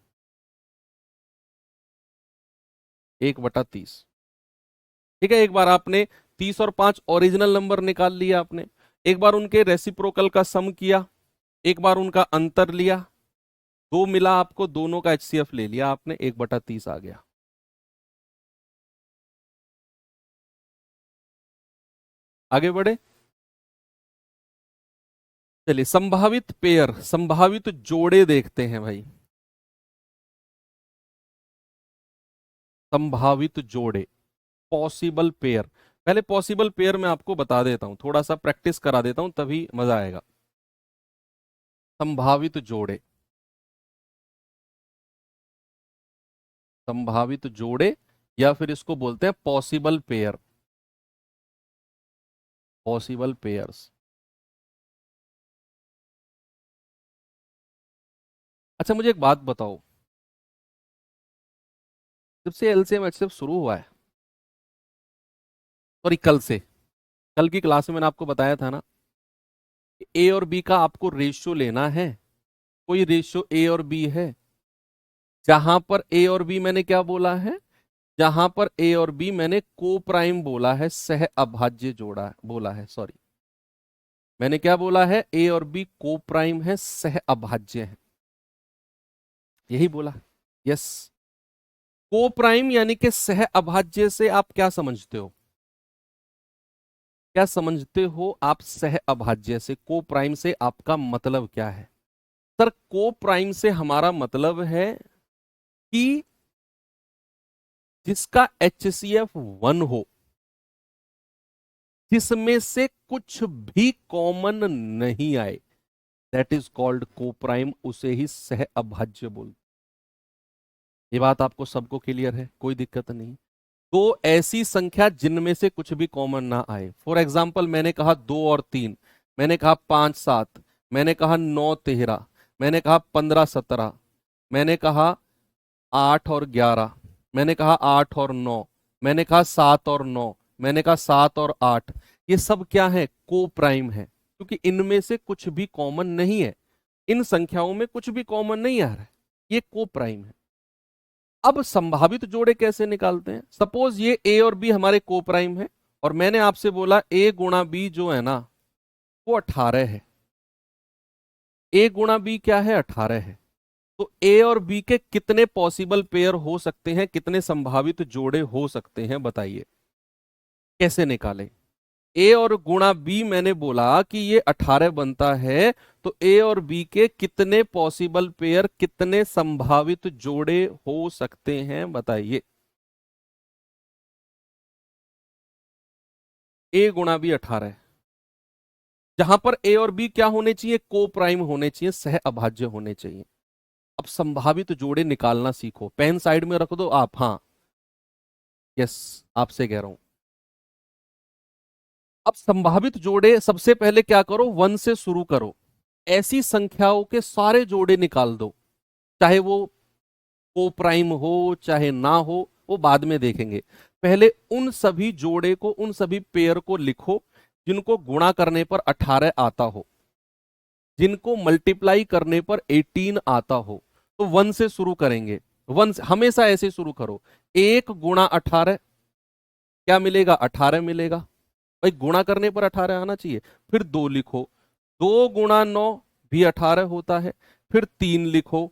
1/30। ठीक है, एक बार आपने 30 और 5 ओरिजिनल नंबर निकाल लिया आपने, एक बार उनके रेसिप्रोकल का सम किया, एक बार उनका अंतर लिया, दो मिला आपको, दोनों का HCF ले लिया आपने, 1/30 आ गया। आगे बढ़े, चलिए संभावित पेयर, संभावित जोड़े देखते हैं भाई। संभावित जोड़े, पॉसिबल पेयर। पहले पॉसिबल पेयर मैं आपको बता देता हूं, थोड़ा सा प्रैक्टिस करा देता हूं तभी मजा आएगा। संभावित जोड़े, संभावित जोड़े, या फिर इसको बोलते हैं पॉसिबल पेयर, पॉसिबल पेयर्स। अच्छा मुझे एक बात बताओ, जब से LCM HCF शुरू हुआ है, सॉरी कल से, कल की क्लास में मैंने आपको बताया था ना, ए और बी का आपको रेशियो लेना है। कोई रेशियो ए और बी है जहां पर ए और बी मैंने क्या बोला है, जहां पर ए और बी मैंने को प्राइम बोला है, सह अभाज्य जोड़ा बोला है, सॉरी, मैंने क्या बोला है? ए और बी को प्राइम है, सह अभाज्य है, यही बोला। यस। को प्राइम यानी कि सह अभाज्य से आप क्या समझते हो? क्या समझते हो आप सह अभाज्य से? को प्राइम से आपका मतलब क्या है? सर, को प्राइम से हमारा मतलब है कि जिसका HCF 1 हो, जिसमें से कुछ भी कॉमन नहीं आए, दैट इज कॉल्ड को प्राइम, उसे ही सह अभाज्य बोलते। ये बात आपको सबको क्लियर है? कोई दिक्कत नहीं। तो ऐसी संख्या जिनमें से कुछ भी कॉमन ना आए, फॉर एग्जाम्पल मैंने कहा 2 और 3, मैंने कहा 5 7, मैंने कहा 9 13, मैंने कहा 15 17, मैंने कहा 8 और 11, मैंने कहा 8 और 9, मैंने कहा 7 और 9, मैंने कहा 7 और 8। ये सब क्या है? को प्राइम है, क्योंकि इनमें से कुछ भी कॉमन नहीं है, इन संख्याओं में कुछ भी कॉमन नहीं आ रहा है, ये को प्राइम है। अब संभावित जोड़े कैसे निकालते हैं? सपोज ये ए और बी हमारे को प्राइम है, और मैंने आपसे बोला ए गुणा बी जो है ना, वो 18 है। ए गुणा बी क्या है? 18 है। तो ए और बी के कितने पॉसिबल पेयर हो सकते हैं, कितने संभावित जोड़े हो सकते हैं, बताइए कैसे निकालें? ए और गुणा बी मैंने बोला कि ये 18 बनता है, तो ए और बी के कितने पॉसिबल पेयर, कितने संभावित जोड़े हो सकते हैं, बताइए। ए गुणा बी 18 है, जहां पर ए और बी क्या होने चाहिए? को प्राइम होने चाहिए, सह अभाज्य होने चाहिए। अब संभावित जोड़े निकालना सीखो। पेन साइड में रख दो आप। हाँ, यस, आपसे कह रहा हूं। अब संभावित जोड़े सबसे पहले क्या करो? 1 से शुरू करो। ऐसी संख्याओं के सारे जोड़े निकाल दो, चाहे वो को प्राइम हो चाहे ना हो, वो बाद में देखेंगे। पहले उन सभी जोड़े को, उन सभी पेयर को लिखो जिनको गुणा करने पर 18 आता हो, जिनको मल्टीप्लाई करने पर 18 आता हो। तो 1 से शुरू करेंगे। 1 से हमेशा ऐसे शुरू करो। 1 गुणा 18 क्या मिलेगा? 18 मिलेगा। भाई गुणा करने पर 18 आना चाहिए। फिर 2 लिखो। 2 गुणा 9 भी 18 होता है। फिर 3 लिखो।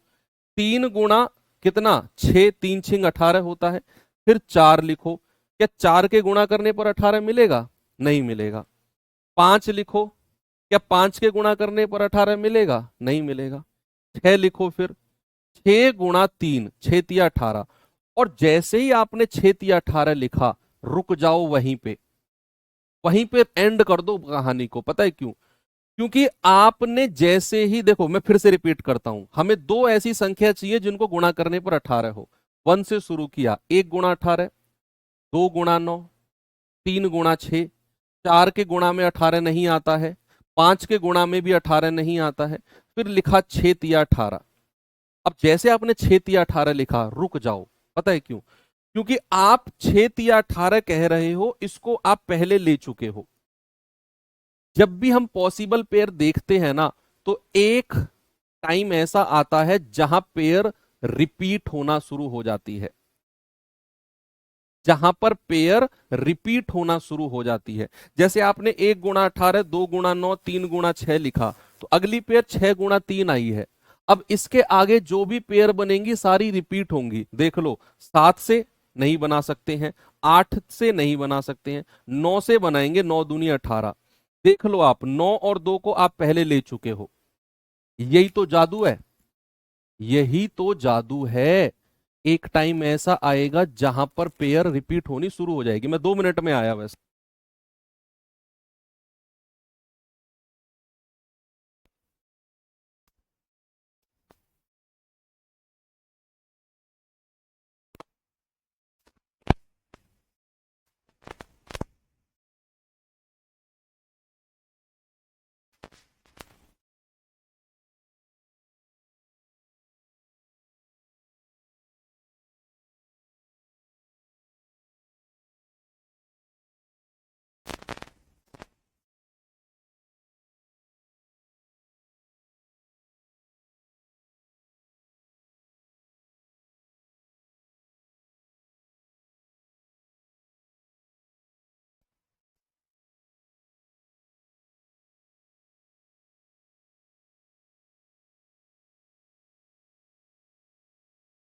3 गुणा कितना? 6, 3 6 18 होता है। फिर 4 लिखो। क्या 4 के गुणा करने पर 18 मिलेगा? नहीं मिलेगा। 5 लिखो। क्या 5 के गुणा करने पर 18 मिलेगा? नहीं मिलेगा। 6 लिखो फिर। 6 गुणा 3, 6 तिया 18। और जैसे ही आपने 6 तिया 18 लिखा, रुक जाओ वहीं पे, वहीं पे एंड कर दो कहानी को। पता है क्यों? क्योंकि आपने जैसे ही, देखो मैं फिर से रिपीट करता हूं, हमें दो ऐसी संख्या चाहिए जिनको गुणा करने पर 18 हो। 1 से शुरू किया। 1 गुणा 18, 2 गुणा 9, 3 गुणा 6, 4 के गुणा में 18 नहीं आता है, 5 के गुणा में भी 18 नहीं आता है। फिर लिखा 6 तिया 18। अब जैसे आपने 6 तिया 18 लिखा, रुक जाओ। पता है क्यों? क्योंकि आप 6 तिया 18 कह रहे हो, इसको आप पहले ले चुके हो। जब भी हम पॉसिबल पेयर देखते हैं ना, तो एक टाइम ऐसा आता है जहां पेयर रिपीट होना शुरू हो जाती है, जहां पर पेयर रिपीट होना शुरू हो जाती है। जैसे आपने 1 गुणा 18, 2 गुणा 9, 3 गुणा 6 लिखा, तो अगली पेयर 6 गुणा 3 आई है। अब इसके आगे जो भी पेयर बनेंगी सारी रिपीट होंगी। देख लो, 7 से नहीं बना सकते हैं, 8 से नहीं बना सकते हैं, 9 से बनाएंगे, 9 दूनी 18। देख लो आप, 9 और 2 को आप पहले ले चुके हो। यही तो जादू है, यही तो जादू है। एक टाइम ऐसा आएगा जहां पर पेयर रिपीट होनी शुरू हो जाएगी। मैं 2 मिनट में आया वैसे।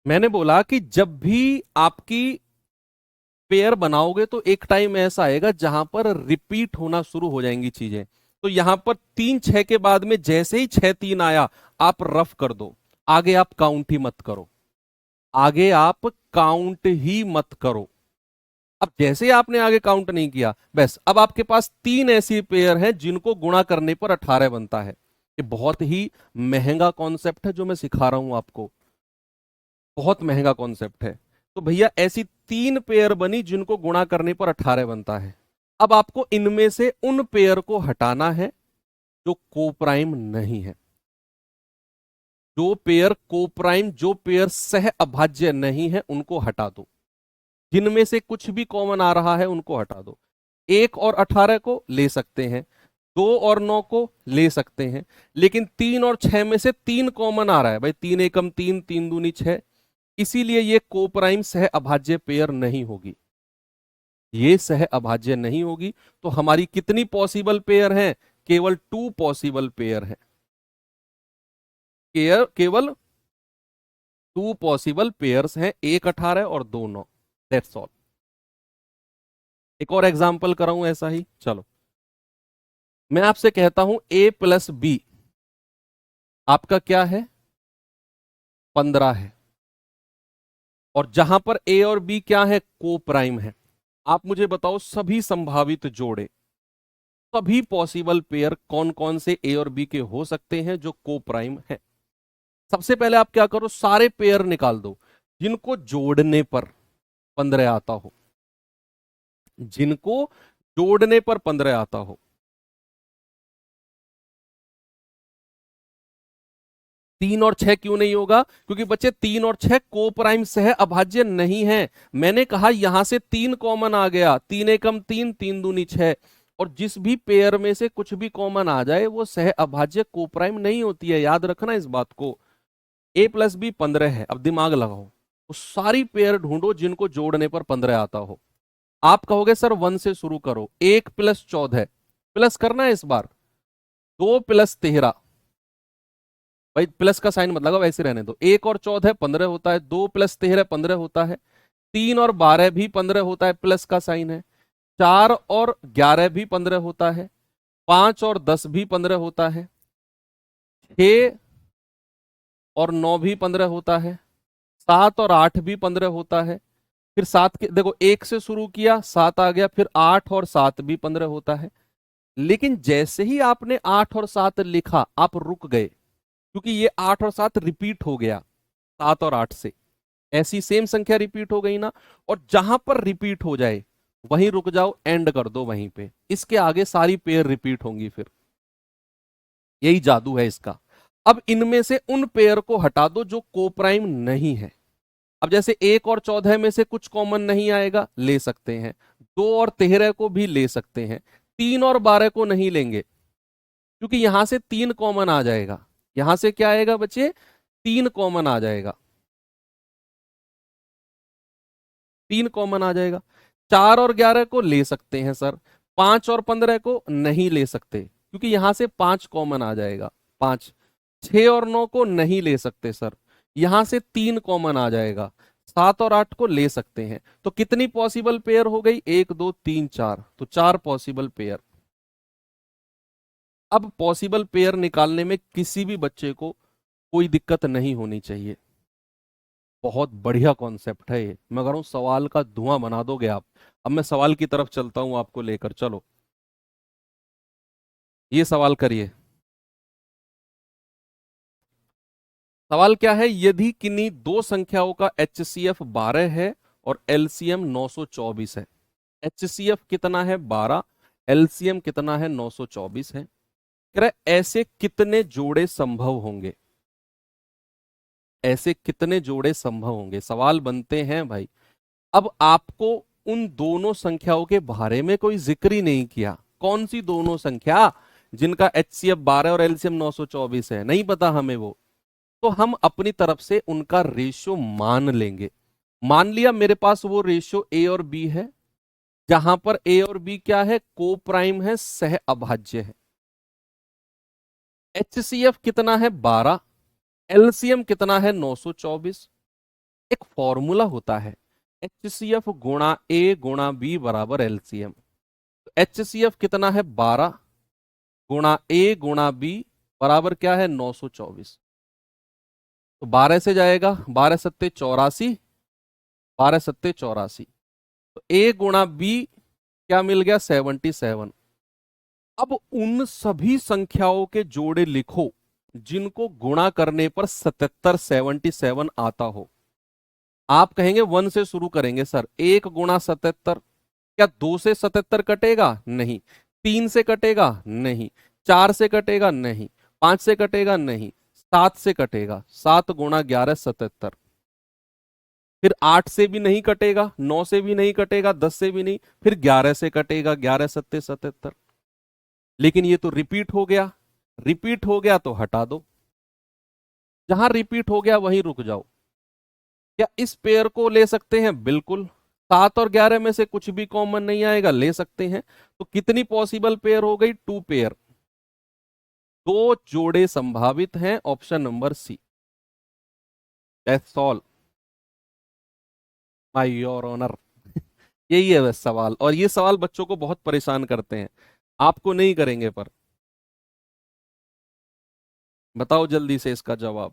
मैंने बोला कि जब भी आपकी पेयर बनाओगे तो एक टाइम ऐसा आएगा जहां पर रिपीट होना शुरू हो जाएंगी चीजें। तो यहां पर 3 6 के बाद में जैसे ही 6 3 आया, आप रफ कर दो, आगे आप काउंट ही मत करो, आगे आप काउंट ही मत करो। अब जैसे ही आपने आगे काउंट नहीं किया, बस अब आपके पास 3 ऐसी पेयर हैं जिनको गुणा करने पर 18 बनता है। ये बहुत ही महंगा कॉन्सेप्ट है जो मैं सिखा रहा हूं आपको, बहुत महंगा कॉन्सेप्ट है। तो भैया ऐसी 3 पेयर बनी जिनको गुणा करने पर 18 बनता है। अब आपको इनमें से उन पेयर को हटाना है जो कोप्राइम नहीं है। जो पेयर कोप्राइम, जो पेयर सह अभाज्य नहीं है, उनको हटा दो। जिनमें से कुछ भी कॉमन आ रहा है उनको हटा दो। 1 और 18 को ले सकते हैं, 2 और 9 को ले सकते हैं, लेकिन 3 और 6 में से 3 कॉमन आ रहा है भाई, 3 एकम 3, 3 दूनी 6। इसीलिए ये कोप्राइम सह अभाज्य पेयर नहीं होगी, ये सह अभाज्य नहीं होगी। तो हमारी कितनी पॉसिबल पेयर हैं? केवल 2 पॉसिबल पेयर है, केवल 2 पॉसिबल पेयर्स हैं, 1 18 और 2 9। That's all. एक और एग्जांपल कराऊं ऐसा ही, चलो। मैं आपसे कहता हूं a+b आपका क्या है? 15 है। और जहां पर a और b क्या है? को प्राइम है। आप मुझे बताओ सभी संभावित जोड़े, सभी पॉसिबल पेयर कौन कौन से a और b के हो सकते हैं जो को प्राइम है? सबसे पहले आप क्या करो, सारे पेयर निकाल दो जिनको जोड़ने पर 15 आता हो, जिनको जोड़ने पर 15 आता हो। 3 और 6 क्यों नहीं होगा? क्योंकि बच्चे 3 और 6 को प्राइम सह अभाज्य नहीं है। मैंने कहा यहां से 3 कॉमन आ गया, 3 एकम 3, 3 दूनी 6। और जिस भी पेयर में से कुछ भी कॉमन आ जाए वो सह अभाज्य को प्राइम नहीं होती है, याद रखना इस बात को। a+b 15 है, अब दिमाग लगाओ, तो सारी पेयर ढूंढो जिनको जोड़ने पर 15 आता हो। आप कहोगे सर 1 से शुरू करो, 1+14 प्लस करना है इस बार, 2+13, भाई प्लस का साइन मत लगाओ, ऐसे रहने दो। 1 और 14 15 होता है, 2+13 15 होता है, 3 और 12 भी 15 होता है, प्लस का साइन है। 4 और 11 भी 15 होता है, 5 और 10 भी 15 होता है, 6 और 9 भी 15 होता है, 7 और 8 भी 15 होता है। फिर 7 के देखो, 1 से शुरू किया 7 आ गया, फिर 8 और 7 भी 15 होता है। लेकिन जैसे ही आपने 8 और 7 लिखा आप रुक गए, क्योंकि ये 8 और 7 रिपीट हो गया 7 और 8 से। ऐसी सेम संख्या रिपीट हो गई ना, और जहां पर रिपीट हो जाए वहीं रुक जाओ, एंड कर दो वहीं पे, इसके आगे सारी पेयर रिपीट होंगी फिर। यही जादू है इसका। अब इनमें से उन पेयर को हटा दो जो कोप्राइम नहीं है। अब जैसे 1 और 14 में से कुछ कॉमन नहीं आएगा, ले सकते हैं। 2 और 13 को भी ले सकते हैं, 3 और 12 को नहीं लेंगे, क्योंकि यहां से 3 कॉमन आ जाएगा। यहां से क्या आएगा बच्चे? 3 कॉमन आ जाएगा, 3 कॉमन आ जाएगा। 4 और 11 को ले सकते हैं सर, 5 और 15 को नहीं ले सकते क्योंकि यहां से 5 कॉमन आ जाएगा, 5। 6 और 9 को नहीं ले सकते सर, यहां से 3 कॉमन आ जाएगा। 7 और 8 को ले सकते हैं। तो कितनी पॉसिबल पेयर हो गई? 1 2 3 4, तो 4 पॉसिबल पेयर। अब पॉसिबल पेयर निकालने में किसी भी बच्चे को कोई दिक्कत नहीं होनी चाहिए। बहुत बढ़िया कॉन्सेप्ट है ये, मैं कह रहा हूं सवाल का धुआं बना दोगे आप। अब मैं सवाल की तरफ चलता हूं आपको लेकर, चलो ये सवाल करिए। सवाल क्या है? यदि किन्हीं दो संख्याओं का HCF 12 है और LCM 924 है। HCF कितना है? 12। LCM कितना है? 924 है। कह रहा है ऐसे कितने जोड़े संभव होंगे? ऐसे कितने जोड़े संभव होंगे? सवाल बनते हैं भाई। अब आपको उन दोनों संख्याओं के बारे में कोई जिक्र ही नहीं किया। कौन सी दोनों संख्या जिनका HCF 12 और LCM 924 है? नहीं पता हमें वो। तो हम अपनी तरफ से उनका रेशियो मान लेंगे। मान लिया मेरे पास वो रेशियो A और B है, जहां पर A और B क्या है? को प्राइम है, सह अभाज्य है। HCF कितना है? 12। LCM कितना है? 924। एक फॉर्मूला होता है HCF गुणा A गुणा B बराबर LCM। HCF कितना है 12 गुणा A गुणा B बराबर क्या है 924। तो 12 से जाएगा 12 सत्ते 84, 12 सत्ते 84। तो A गुणा B क्या मिल गया 77। अब उन सभी संख्याओं के जोड़े लिखो जिनको गुणा करने पर 77 आता हो। आप कहेंगे 1 से शुरू करेंगे सर, 1 गुणा 77, क्या 2 से 77 कटेगा? नहीं। 3 से कटेगा? नहीं। 4 से कटेगा? नहीं। 5 से कटेगा? नहीं। 7 से कटेगा, 7 गुणा 11 77। फिर 8 से भी नहीं कटेगा, 9 से भी नहीं कटेगा, 10 से भी नहीं, फिर 11 से कटेगा, 11 सत्ते 77। लेकिन ये तो रिपीट हो गया, रिपीट हो गया तो हटा दो, जहां रिपीट हो गया वहीं रुक जाओ। क्या इस पेयर को ले सकते हैं? बिल्कुल। 7 और 11 में से कुछ भी कॉमन नहीं आएगा, ले सकते हैं। तो कितनी पॉसिबल पेयर हो गई? 2 पेयर। 2 जोड़े संभावित हैं, option number C. That's all my your honour. यही है बस सवाल, और ये सवाल बच्चों को बहुत परेशान करते हैं, आपको नहीं करेंगे पर। बताओ जल्दी से इसका जवाब।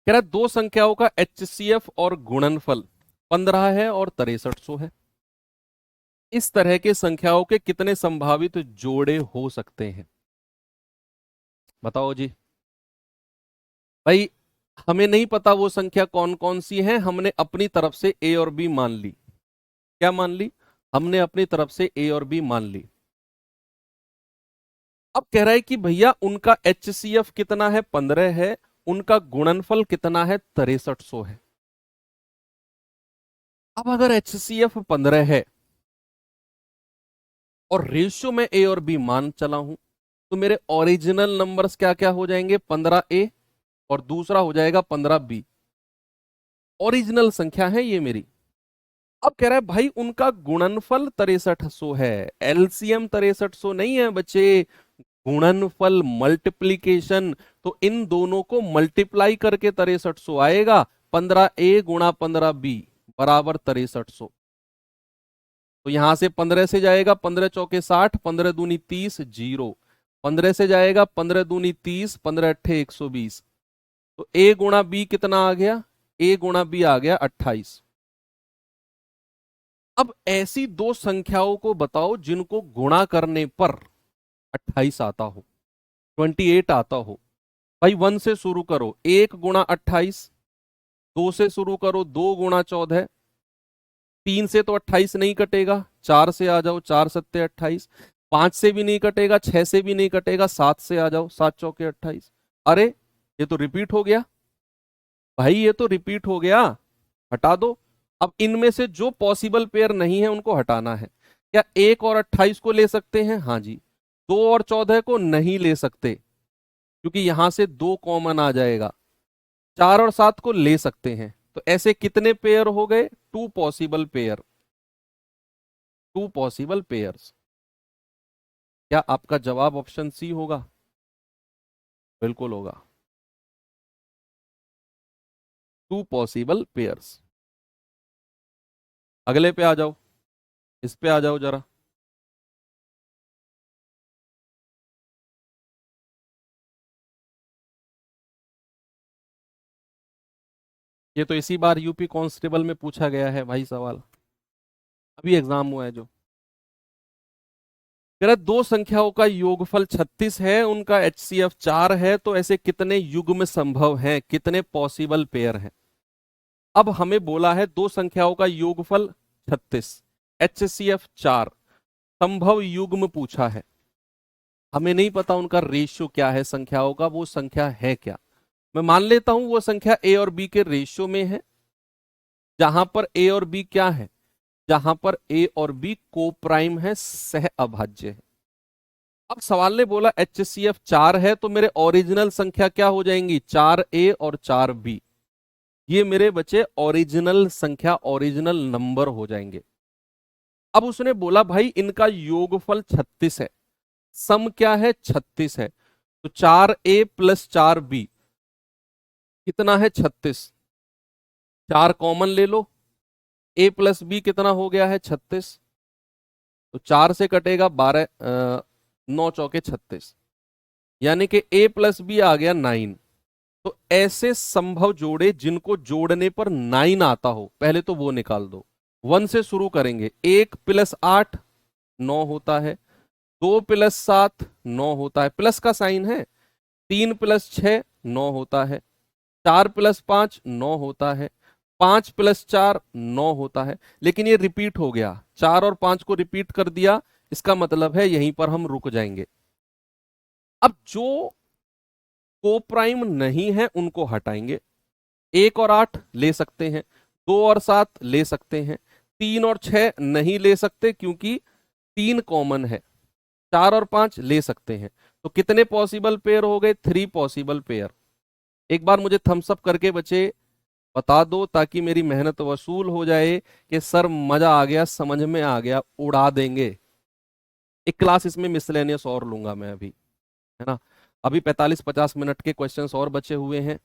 कह रहा है दो संख्याओं का HCF और गुणनफल 15 है और 6300 है। इस तरह के संख्याओं के कितने संभावित जोड़े हो सकते हैं? बताओ जी। भाई हमें नहीं पता वो संख्या कौन कौन सी है, हमने अपनी तरफ से A और B मान ली। क्या मान ली? हमने अपनी तरफ से A और B मान ली। अब कह रहा है कि भैया उनका HCF कितना है? 15 है। उनका गुणनफल कितना है? 6300 है। अब अगर HCF 15 है और रेशियो में A और B मान चला हूं, तो मेरे ओरिजिनल नंबर्स क्या क्या हो जाएंगे? 15A और दूसरा हो जाएगा 15B। ओरिजिनल संख्या है ये मेरी। अब कह रहा है भाई उनका गुणनफल 6300 है, LCM 6300 नहीं है बच्चे। गुणनफल मल्टीप्लीकेशन, तो इन दोनों को मल्टीप्लाई करके 6300 आएगा। 15A गुणा 15B बराबर 6300। तो यहां से 15 से जाएगा 15 चौके 60, 15 दूनी 30, 0। 15 से जाएगा 15 दूनी 30, 15 अट्ठे 120। तो A गुणा B कितना आ गया? A गुणा B आ गया 28। अब ऐसी दो संख्याओं को बताओ जिनको गुणा करने पर 28 आता हो, 28 आता हो। भाई 1 से शुरू करो, 1 गुणा 28। 2 से शुरू करो, 2 गुणा 14। 3 से तो 28 नहीं कटेगा, 4 से आ जाओ, 4 सत्ते 28। 5 से भी नहीं कटेगा, 6 से भी नहीं कटेगा, 7 से आ जाओ, 7 चौके 28। अरे ये तो रिपीट हो गया भाई, ये तो रिपीट हो गया, हटा दो। अब इनमें से जो पॉसिबल पेयर नहीं है उनको हटाना है। क्या 1 और 28 को ले सकते हैं? हाँ जी। 2 और 14 को नहीं ले सकते क्योंकि यहां से 2 कॉमन आ जाएगा। 4 और 7 को ले सकते हैं। तो ऐसे कितने पेयर हो गए? 2 पॉसिबल पेयर। 2 possible pairs. क्या आपका जवाब ऑप्शन सी होगा? बिल्कुल होगा। 2 पॉसिबल पेयर्स। अगले पे आ जाओ, इस पे आ जाओ जरा। ये तो इसी बार यूपी कांस्टेबल में पूछा गया है भाई सवाल, अभी एग्जाम हुआ है जो। कह रहा है दो संख्याओं का योगफल 36 है, उनका HCF 4 है, तो ऐसे कितने युग्म संभव हैं, कितने पॉसिबल पेयर हैं? अब हमें बोला है दो संख्याओं का योगफल 36, HCF 4, संभव युग्म पूछा है। हमें नहीं पता उनका रेशियो क्या है संख्याओं का, वो संख्या है क्या। मैं मान लेता हूं वो संख्या A और B के रेशियो में है, जहां पर A और B क्या है? जहां पर A और B को प्राइम है, सह अभाज्य है। अब सवाल ने बोला HCF 4 है, तो मेरे ओरिजिनल संख्या क्या हो जाएंगी? 4A और 4B। ये मेरे बच्चे ओरिजिनल संख्या, ओरिजिनल नंबर हो जाएंगे। अब उसने बोला भाई इनका योगफल 36 है, सम क्या है 36 है, तो 4a प्लस 4b कितना है 36, 4 कॉमन ले लो, a प्लस b कितना हो गया है 36, तो 4 से कटेगा 12, 9 चौके 36, यानी कि a प्लस बी आ गया 9। तो ऐसे संभव जोड़े जिनको जोड़ने पर 9 आता हो, पहले तो वो निकाल दो। 1 से शुरू करेंगे, 1 प्लस 8 9 होता है, 2 प्लस 7 9 होता है, प्लस का साइन है, 3 प्लस 6 9 होता है, 4 प्लस 5 9 होता है, 5 प्लस 4 9 होता है। लेकिन ये रिपीट हो गया, 4 और 5 को रिपीट कर दिया, इसका मतलब है यहीं पर हम रुक जाएंगे। अब जो कोप्राइम नहीं है उनको हटाएंगे, 1 और 8 ले सकते हैं, 2 और 7 ले सकते हैं, 3 और 6 नहीं ले सकते क्योंकि 3 कॉमन है, 4 और 5 ले सकते हैं। तो कितने पॉसिबल पेयर हो गए, 3 पॉसिबल पेयर। एक बार मुझे थम्स अप करके बच्चे बता दो ताकि मेरी मेहनत वसूल हो जाए कि सर मजा आ गया, समझ में आ गया, उड़ा देंगे। एक क्लास इसमें मिसलेनियस और लूंगा मैं अभी, है ना। अभी 45-50 मिनट के क्वेश्चंस और बचे हुए हैं।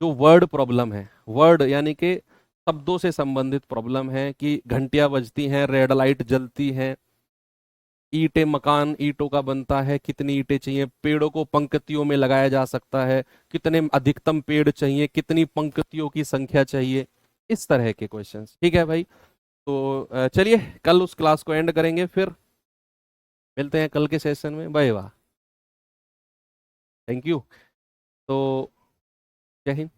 जो वर्ड प्रॉब्लम है, वर्ड यानी कि शब्दों से संबंधित प्रॉब्लम है कि घंटियां बजती हैं, रेड लाइट जलती हैं, ईंटें, मकान ईंटों का बनता है, कितनी ईंटें चाहिए, पेड़ों को पंक्तियों में लगाया जा सकता है, कितने अधिकतम पेड़ चाहिए, कितनी पंक्तियों की संख्या चाहिए, इस तरह के क्वेश्चंस। ठीक है भाई, तो चलिए कल उस क्लास को एंड करेंगे, फिर मिलते हैं कल के सेशन में। Bye bye, thank you. तो जय हिंद।